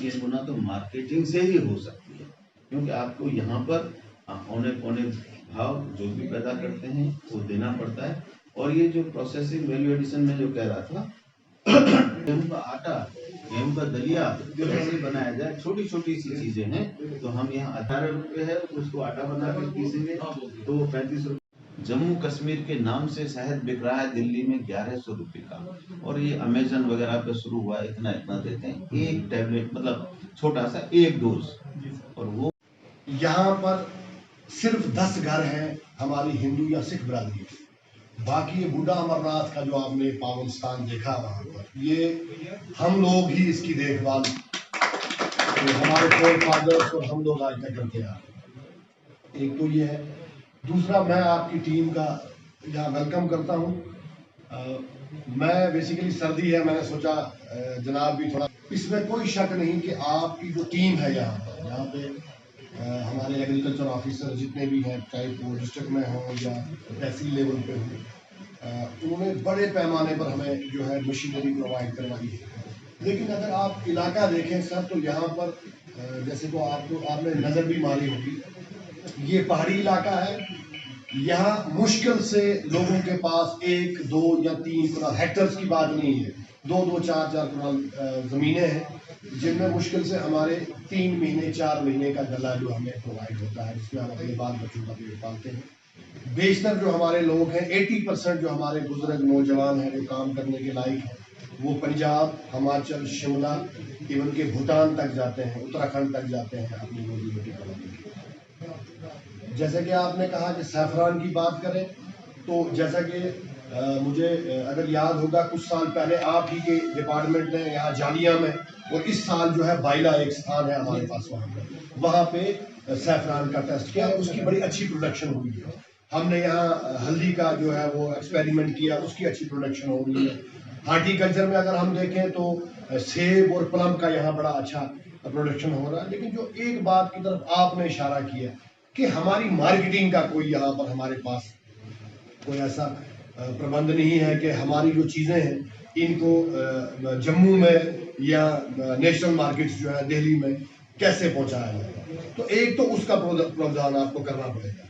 3 गुना तो मार्केटिंग से ही हो सकती है, क्योंकि आपको यहाँ पर औने पौने भाव जो भी पैदा करते हैं वो देना पड़ता है। और ये जो प्रोसेसिंग वैल्यू एडिशन में जो कह रहा था गेहूं का आटा, गेहूं का दलिया कैसे बनाया जाए, छोटी छोटी सी चीजें हैं। तो हम यहाँ 18 रुपये है, उसको आटा बना के पीसेंगे तो 35 रुपये। जम्मू कश्मीर के नाम से शहद बिक रहा है दिल्ली में 1100 रुपये का, और ये अमेजन वगैरह पे शुरू हुआ, इतना इतना देते हैं एक टैबलेट, मतलब छोटा सा एक डोज। और वो यहाँ पर सिर्फ 10 घर हैं हमारी हिंदू या सिख बिरादरी के, बाकी ये बूढ़ा अमरनाथ का जो आपने पावन स्थान देखा वहाँ पर, ये हम लोग ही इसकी देखभाल, तो हमारे फोर फादर्स और हम लोग आज तक करते आ रहे हैं। एक तो ये है। दूसरा, मैं आपकी टीम का यहाँ वेलकम करता हूँ। मैं बेसिकली सर्दी है, मैंने सोचा जनाब भी थोड़ा, इसमें कोई शक नहीं कि आपकी जो टीम है यहाँ पे हमारे एग्रीकल्चर ऑफिसर जितने भी हैं, चाहे वो डिस्ट्रिक्ट में हो या तहसील लेवल पे हो, उन्होंने बड़े पैमाने पर हमें जो है मशीनरी प्रोवाइड करवाई है। लेकिन अगर आप इलाका देखें सर, तो यहाँ पर जैसे को आपने नज़र भी मारी होगी, ये पहाड़ी इलाका है। यहाँ मुश्किल से लोगों के पास 1, 2 या 3 कनाल, हेक्टर्स की बात नहीं है, 2, 4 कनाल ज़मीनें हैं, जिनमें मुश्किल से हमारे 3 महीने 4 महीने का गला जो हमें प्रोवाइड होता है, जिसमें हम अपने बाल बच्चों का पेट पालते हैं। बेशतर जो हमारे लोग हैं, 80% जो हमारे बुजुर्ग नौजवान हैं जो काम करने के लायक हैं, वो पंजाब, हिमाचल, शिमला, इवन के भूटान तक जाते हैं, उत्तराखंड तक जाते हैं अपनी रोजी रोटी कमाने के लिए। जैसे कि आपने कहा कि सैफरान की बात करें, तो जैसा कि मुझे अगर याद होगा कुछ साल पहले आप ही के डिपार्टमेंट ने यहाँ जालिया में, और इस साल जो है बाइला एक स्थान है हमारे पास वहाँ पे सैफरान का टेस्ट किया, उसकी बड़ी अच्छी प्रोडक्शन हुई है। हमने यहाँ हल्दी का जो है वो एक्सपेरिमेंट किया, उसकी अच्छी प्रोडक्शन हो रही है। हार्टिकल्चर में अगर हम देखें तो सेब और प्लम का यहाँ बड़ा अच्छा प्रोडक्शन हो रहा है। लेकिन जो एक बात की तरफ आपने इशारा किया कि हमारी मार्केटिंग का कोई यहाँ पर हमारे पास कोई ऐसा प्रबंध नहीं है कि हमारी जो चीज़ें हैं इनको जम्मू में या नेशनल मार्केट्स जो है दिल्ली में कैसे पहुंचाया जाए। तो एक तो उसका प्रावधान आपको करना पड़ेगा।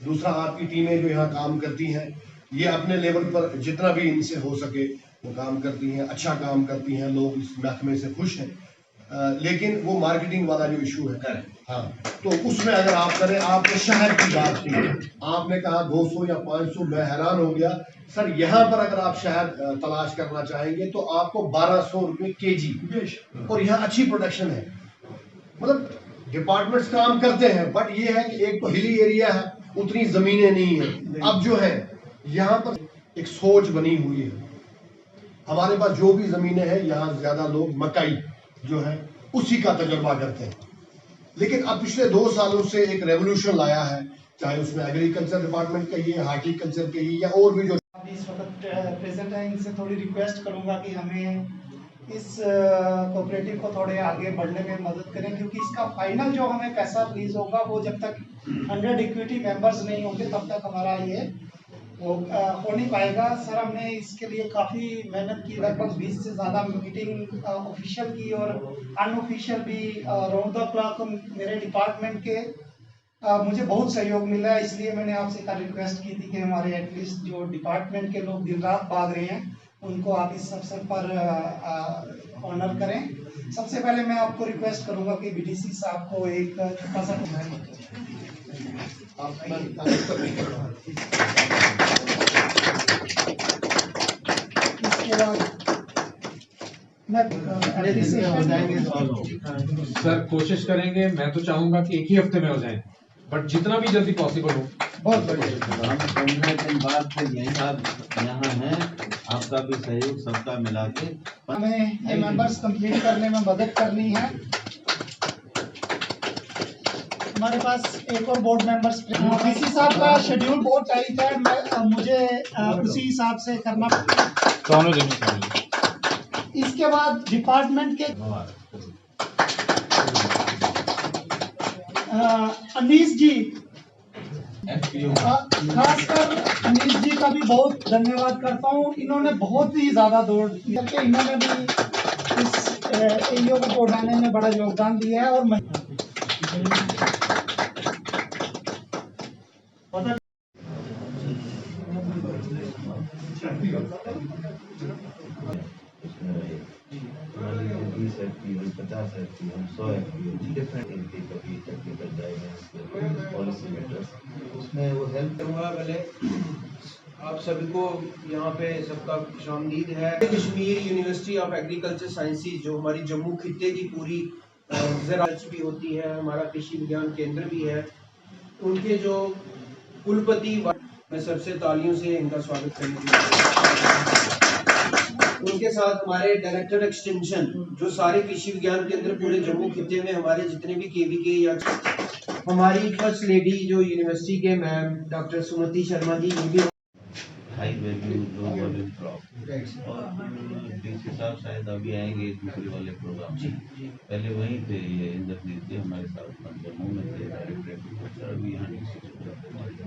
दूसरा, आपकी टीमें जो यहाँ काम करती हैं, ये अपने लेवल पर जितना भी इनसे हो सके वो काम करती हैं, अच्छा काम करती हैं, लोग इस महकमे से खुश हैं। लेकिन वो मार्केटिंग वाला जो इशू है, हाँ, तो उसमें अगर आप करें, आपने शहर की बात की, आपने कहा 200 या 500, मैं हैरान हो गया सर। यहाँ पर अगर आप शहद तलाश करना चाहेंगे तो आपको 1200 रुपये kg, और यहाँ अच्छी प्रोडक्शन है। मतलब डिपार्टमेंट्स काम करते हैं, बट ये है कि एक तो हिली एरिया है, उतनी जमीनें नहीं है। अब जो है यहाँ पर एक सोच बनी हुई है, हमारे पास जो भी जमीनें हैं, यहाँ ज्यादा लोग मकई जो है उसी का तजुर्बा करते हैं। लेकिन अब पिछले 2 सालों से एक रेवोल्यूशन लाया है, चाहे उसमें एग्रीकल्चर डिपार्टमेंट कहिए, हार्टिकल्चर कहिए, या और भी जो इस वक्त प्रेजेंट है, इनसे थोड़ी रिक्वेस्ट करूंगा कि हमें इस कोऑपरेटिव को थोड़े आगे बढ़ने में मदद करें, क्योंकि इसका फाइनल जो हमें पैसा रिलीज होगा वो जब तक 100 इक्विटी मेंबर्स नहीं होंगे तब तक हमारा ये हो नहीं पाएगा। सर, हमने इसके लिए काफ़ी मेहनत की, लगभग 20 से ज़्यादा मीटिंग ऑफिशियल की और अनऑफिशियल भी, राउंड द क्लॉक मेरे डिपार्टमेंट के मुझे बहुत सहयोग मिला है। इसलिए मैंने आपसे कल रिक्वेस्ट की थी कि हमारे एटलीस्ट जो डिपार्टमेंट के लोग दिन रात भाग रहे हैं उनको आप इस अवसर पर ऑनर करें। सबसे पहले मैं आपको रिक्वेस्ट करूंगा कि बीडीसी साहब को एक छोटा सा सर कोशिश करेंगे, मैं तो चाहूंगा कि एक ही हफ्ते में हो जाए, बट जितना भी जल्दी पॉसिबल हो। बहुत बढ़िया। हम 15 दिन बाद फिर यहीं आप यहाँ हैं, आपका भी सहयोग सबका मिला के हमें ये मेंबर्स कंप्लीट करने में मदद करनी है। हमारे पास एक और बोर्ड मेंबर्स, डीसी साहब का शेड्यूल बहुत टाइट है, मुझे उसी हिसाब से करना। इसके बाद डिपार्टमेंट के अनीस जी, खासकर अनीस जी का भी बहुत धन्यवाद करता हूँ। इन्होंने बहुत ही ज्यादा दौड़ करके इन्होंने भी इस योग को उड़ाने में बड़ा योगदान दिया है। और हमारी 20 FPO 50 FPO 100 FPO डिफरेंट इनके कभी टेक्निकल गाइडेंस पॉलिसी मैटर्स उसमें वो हेल्प करूँगा। पहले आप सभी को यहाँ पे सबका खुशामदीद है। Kashmir university of agriculture sciences जो हमारी जम्मू खित्ते की पूरी ज़राअत भी होती है, हमारा कृषि विज्ञान केंद्र भी है, उनके जो कुलपति, मैं सबसे तालियों से इनका स्वागत करने के लिए। उनके साथ हमारे डायरेक्टर एक्सटेंशन जो सारे कृषि विज्ञान केंद्र पूरे जम्मू खित्ते में हमारे जितने भी KVK या हमारी फर्स्ट लेडी जो यूनिवर्सिटी के मैम डॉक्टर सुमति शर्मा जी, ये भी high value low volume crop और DC साहब शायद अभी आएंगे दूसरे वाले प्रोग्राम जी में। पहले वहीं थे ये इंद्रजीत जी हमारे साथ जम्मू में थे डायरेक्टर एग्रीकल्चर, अभी यहाँ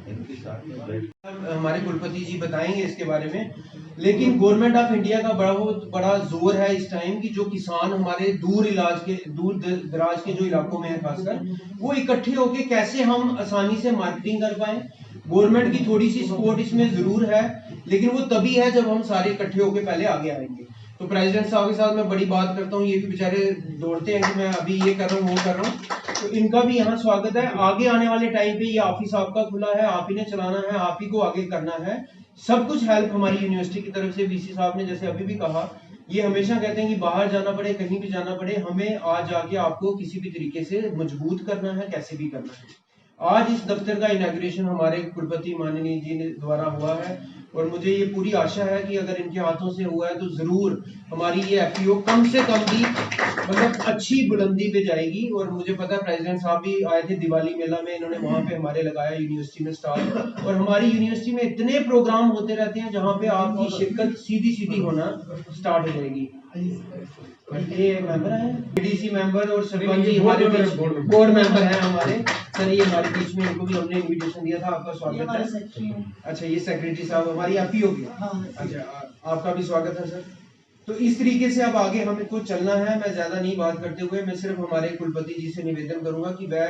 इनके साथ में बैठ हमारे कुलपति जी बताएंगे इसके बारे में। लेकिन गवर्नमेंट ऑफ इंडिया का बहुत बड़ा जोर है इस टाइम की जो किसान हमारे दूर दराज के जो इलाकों में है खासकर, वो इकट्ठे होके कैसे हम आसानी से मार्केटिंग कर पाए। गवर्नमेंट की थोड़ी सी सपोर्ट इसमें जरूर है, लेकिन वो तभी है जब हम सारे इकट्ठे होके पहले आगे आएंगे। तो प्रेसिडेंट साहब के साथ मैं बड़ी बात करता हूँ, ये भी बेचारे दौड़ते हैं कि मैं अभी ये कर रहा हूँ वो कर रहा हूँ, तो इनका भी यहाँ स्वागत है। आगे आने वाले टाइम पे ये ऑफिस आपका खुला है, आप ही ने चलाना है, आप ही को आगे करना है। सब कुछ हेल्प हमारी यूनिवर्सिटी की तरफ से VC साहब ने जैसे अभी भी कहा, ये हमेशा कहते हैं कि बाहर जाना पड़े कहीं भी जाना पड़े, हमें आज आके आपको किसी भी तरीके से मजबूत करना है, कैसे भी करना है। आज इस दफ्तर का इनॉग्रेशन हमारे कुलपति माननीय जी ने द्वारा हुआ है और मुझे ये पूरी आशा है कि अगर इनके हाथों से हुआ है तो जरूर हमारी ये FPO कम से कम भी मतलब अच्छी बुलंदी पे जाएगी। और मुझे पता है प्रेसिडेंट साहब भी आए थे दिवाली मेला में, इन्होंने वहां पे हमारे लगाया यूनिवर्सिटी में स्टॉल, और हमारी यूनिवर्सिटी में इतने प्रोग्राम होते रहते हैं जहाँ पे आपकी शिरकत सीधी होना स्टार्ट हो जाएगी। ये मेंबर है BDC मेंबर और सरपंच जी हमारे बोर्ड मेंबर हैं हमारे सर, ये हमारे बीच में, इनको भी हमने इनविटेशन दिया था, आपका स्वागत है। अच्छा, ये सेक्रेटरी साहब हमारी FPO के, अच्छा आपका भी स्वागत है सर। तो इस तरीके से अब आगे हमें कुछ चलना है। मैं ज्यादा नहीं बात करते हुए मैं सिर्फ हमारे कुलपति जी से निवेदन करूंगा कि वह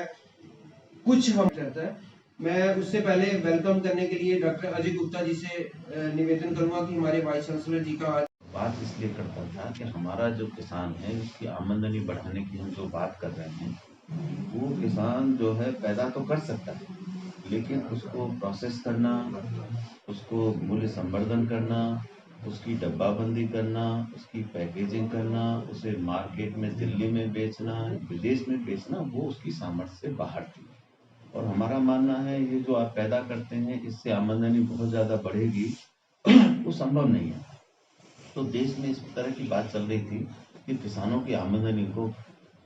कुछ हम चाहता है। मैं उससे पहले वेलकम करने के लिए डॉक्टर अजय गुप्ता जी से निवेदन करूंगा कि हमारे वाइस चांसलर जी का बात इसलिए करता था कि हमारा जो किसान है उसकी आमदनी बढ़ाने की हम जो बात कर रहे हैं, वो किसान जो है पैदा तो कर सकता है, लेकिन उसको प्रोसेस करना, उसको मूल्य संवर्धन करना, उसकी डब्बाबंदी करना, उसकी पैकेजिंग करना, उसे मार्केट में दिल्ली में बेचना, विदेश में बेचना, वो उसकी सामर्थ्य से बाहर थी। और हमारा मानना है ये जो आप पैदा करते हैं इससे आमदनी बहुत ज़्यादा बढ़ेगी, वो संभव नहीं है। तो देश में इस तरह की बात चल रही थी कि किसानों की आमदनी को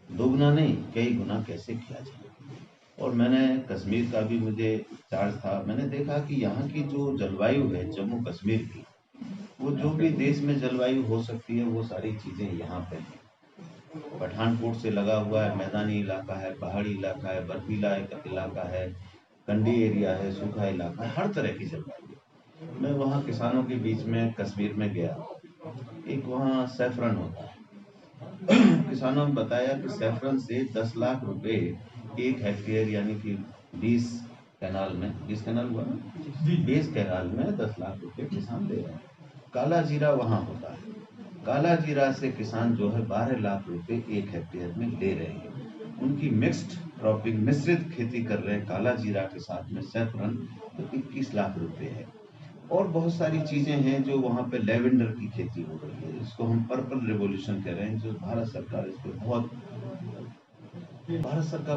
दोगुना नहीं कई गुना कैसे किया जाए। और मैंने कश्मीर का भी मुझे चार्ज था, मैंने देखा कि यहाँ की जो जलवायु है जम्मू कश्मीर की, वो जो भी देश में जलवायु हो सकती है वो सारी चीज़ें यहाँ पे हैं। पठानकोट से लगा हुआ है, मैदानी इलाका है, पहाड़ी इलाका है, बर्फीला इलाका है, कंडी एरिया है, सूखा इलाका है, हर तरह की जलवायु। मैं वहाँ किसानों के बीच में कश्मीर में गया, एक वहाँ सैफरन होता है, किसानों ने बताया कि सैफरन से 10 लाख रुपए 1 हेक्टेयर यानी कि 20 कैनाल में, 20 कैनाल हुआ ना, 20 कैनाल में 10 लाख रुपए किसान ले रहे हैं। काला जीरा वहाँ होता है, काला जीरा से किसान जो है 12 लाख रुपए 1 हेक्टेयर में ले रहे हैं। उनकी मिक्स्ड क्रॉपिंग मिश्रित खेती कर रहे हैं काला जीरा के साथ में सैफरन, तो 21 लाख रुपए है। और बहुत सारी चीजें हैं जो वहाँ पे लेवेंडर की खेती हो रही है, इसको हम पर्पल रेवोल्यूशन कह रहे हैं, जो भारत सरकार इस पर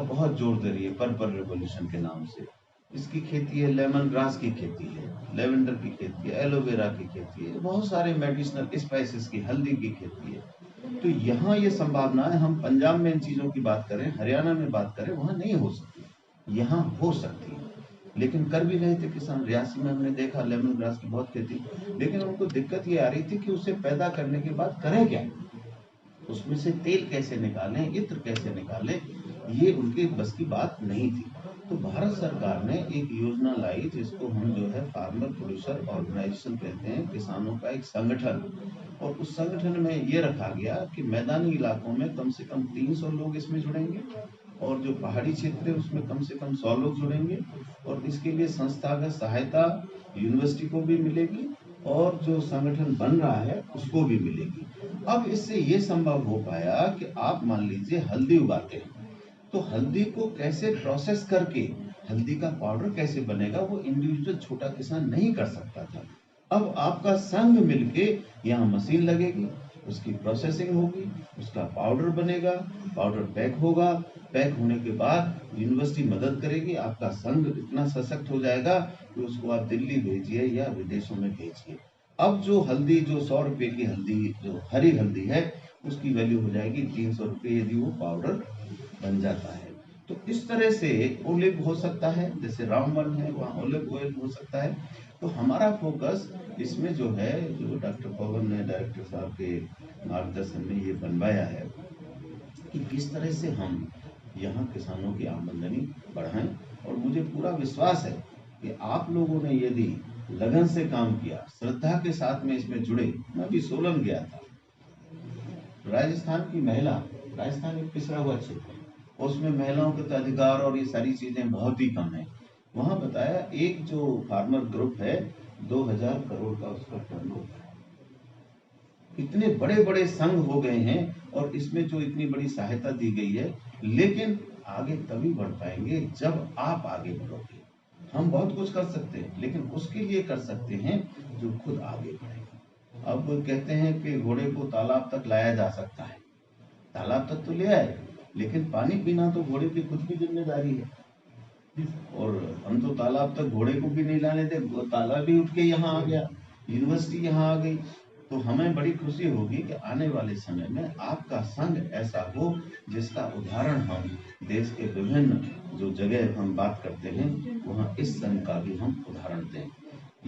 बहुत जोर दे रही है पर्पल रेवोल्यूशन के नाम से। इसकी खेती है, लेमन ग्रास की खेती है, लेवेंडर की खेती है, एलोवेरा की खेती है, बहुत सारे मेडिसिनल स्पाइसेस की, हल्दी की खेती है। तो यहाँ ये संभावना है, हम पंजाब में इन चीजों की बात करें, हरियाणा में बात करें, वहाँ नहीं हो सकती, यहाँ हो सकती है। लेकिन कर भी रहे थे किसान। रियासी में हमने देखा लेमन ग्रास की बहुत खेती, लेकिन उनको दिक्कत ये आ रही थी कि उसे पैदा करने के बाद करें क्या, उसमें से तेल कैसे निकालें, इत्र कैसे निकालें, ये उनके बस की बात नहीं थी। तो भारत सरकार ने एक योजना लाई जिसको हम जो है फार्मर प्रोड्यूसर ऑर्गेनाइजेशन कहते हैं, किसानों का एक संगठन। और उस संगठन में ये रखा गया कि मैदानी इलाकों में कम से कम 300 लोग इसमें जुड़ेंगे और जो पहाड़ी क्षेत्र है उसमें कम से कम 100 लोग जुड़ेंगे। और इसके लिए संस्थागत सहायता यूनिवर्सिटी को भी मिलेगी और जो संगठन बन रहा है उसको भी मिलेगी। अब इससे ये संभव हो पाया कि आप मान लीजिए हल्दी उगाते हैं, तो हल्दी को कैसे प्रोसेस करके हल्दी का पाउडर कैसे बनेगा, वो इंडिविजुअल छोटा किसान नहीं कर सकता था। अब आपका संघ मिलके यहाँ मशीन लगेगी, उसकी प्रोसेसिंग होगी, उसका पाउडर बनेगा, पाउडर पैक होगा, पैक होने के बाद यूनिवर्सिटी मदद करेगी, आपका संघ इतना सशक्त हो जाएगा कि उसको आप दिल्ली भेजिए या विदेशों में भेजिए। अब जो हल्दी, जो 100 रुपए की हल्दी, जो हरी हल्दी है, उसकी वैल्यू हो जाएगी 300 रुपये यदि वो पाउडर बन जाता है। तो इस तरह से ओलिव हो सकता है, जैसे रामवन है वहाँ ओलिव ऑयल हो सकता है। तो हमारा फोकस इसमें जो है, जो डॉक्टर पवन ने डायरेक्टर साहब के मार्गदर्शन में ये बनवाया है कि किस तरह से हम यहाँ किसानों की आमदनी बढ़ाएं। और मुझे पूरा विश्वास है कि आप लोगों ने यदि लगन से काम किया, श्रद्धा के साथ में इसमें जुड़े। मैं भी सोलन गया था, राजस्थान की महिला, राजस्थान एक पिछड़ा हुआ क्षेत्र है, उसमें महिलाओं के अधिकार और ये सारी चीजें बहुत ही कम है। वहां बताया एक जो फार्मर ग्रुप है 2000 करोड़ का उसका टर्नओवर है। इतने बड़े बड़े संघ हो गए हैं और इसमें जो इतनी बड़ी सहायता दी गई है, लेकिन आगे तभी बढ़ पाएंगे जब आप आगे बढ़ोगे। हम बहुत कुछ कर सकते हैं, लेकिन उसके लिए कर सकते हैं जो खुद आगे बढ़ेगा। अब कहते हैं कि घोड़े को तालाब तक लाया जा सकता है, तालाब तक तो ले आए, लेकिन पानी पीना तो घोड़े की खुद की जिम्मेदारी है। और हम तो तालाब तक घोड़े को भी नहीं लाने थे, तालाब भी उठ के यहाँ आ गया, यूनिवर्सिटी यहाँ आ गई। तो हमें बड़ी खुशी होगी कि आने वाले समय में आपका संघ ऐसा हो जिसका उदाहरण हम देश के विभिन्न जो जगह हम बात करते हैं वहाँ इस संघ का भी हम उदाहरण दें।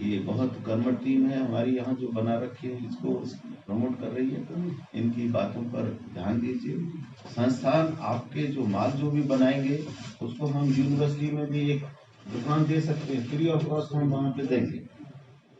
ये बहुत कर्मठ टीम है हमारी यहाँ जो बना रखी है, इसको प्रमोट कर रही है। इनकी बातों पर ध्यान दीजिए। संस्थान आपके जो माल जो भी बनाएंगे उसको हम यूनिवर्सिटी में भी एक दुकान दे सकते हैं, फ्री ऑफ कॉस्ट हम वहाँ पे देंगे।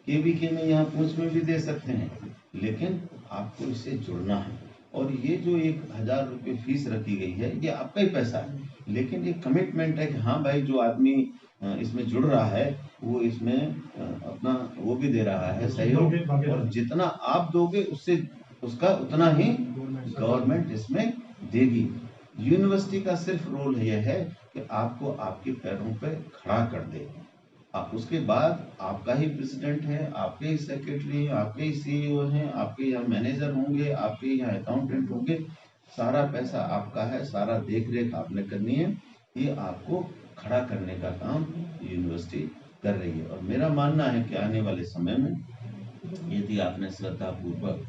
केवीके में यहाँ पूंछ में भी दे सकते हैं, लेकिन आपको इससे जुड़ना है। और ये जो 1000 रुपये फीस रखी गई है ये आपका ही पैसा है, लेकिन ये कमिटमेंट है कि हाँ भाई जो आदमी इसमें जुड़ रहा है वो इसमें अपना वो भी दे रहा है सहयोग, और जितना आप दोगे उससे उसका उतना ही गवर्नमेंट इसमें देगी। यूनिवर्सिटी का सिर्फ रोल यह है कि आपको आपके पैरों पे खड़ा कर दे। उसके बाद आपका ही प्रेसिडेंट है, आपके ही सेक्रेटरी, आपके ही सीईओ हैं, आपके यहाँ मैनेजर होंगे, आपके यहाँ अकाउंटेंट होंगे, सारा पैसा आपका है, सारा देख रेख आपने करनी है। ये आपको खड़ा करने का काम यूनिवर्सिटी कर रही है। और मेरा मानना है कि आने वाले समय में यदि आपने श्रद्धा पूर्वक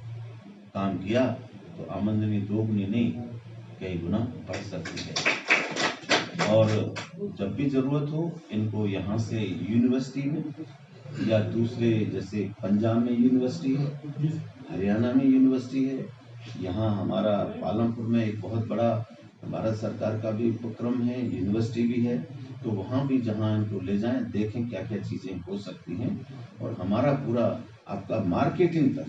काम किया तो आमदनी दोगुनी नहीं कई गुना बढ़ सकती है। और जब भी जरूरत हो इनको यहाँ से यूनिवर्सिटी में या दूसरे, जैसे पंजाब में यूनिवर्सिटी है, हरियाणा में यूनिवर्सिटी है, यहाँ हमारा पालमपुर में एक बहुत बड़ा भारत सरकार का भी उपक्रम है, यूनिवर्सिटी भी है। तो वहाँ भी जहाँ इनको ले जाएं, देखें क्या क्या चीज़ें हो सकती हैं। और हमारा पूरा आपका मार्केटिंग तक,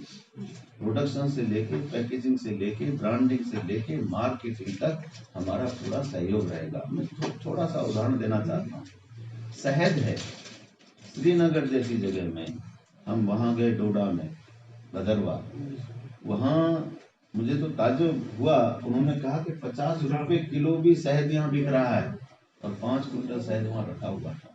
प्रोडक्शन से लेके, पैकेजिंग से लेके, ब्रांडिंग से लेके, मार्केटिंग तक हमारा पूरा सहयोग रहेगा। मैं थोड़ा सा उदाहरण देना चाहता हूँ। शहद है, श्रीनगर जैसी जगह में हम वहाँ गए, डोडा में, भदरवा, वहाँ मुझे तो ताज्जुब हुआ। उन्होंने कहा कि 50 रुपए किलो भी शहद यहाँ बिक रहा है और 5 कुंटल शहद वहाँ रखा हुआ था।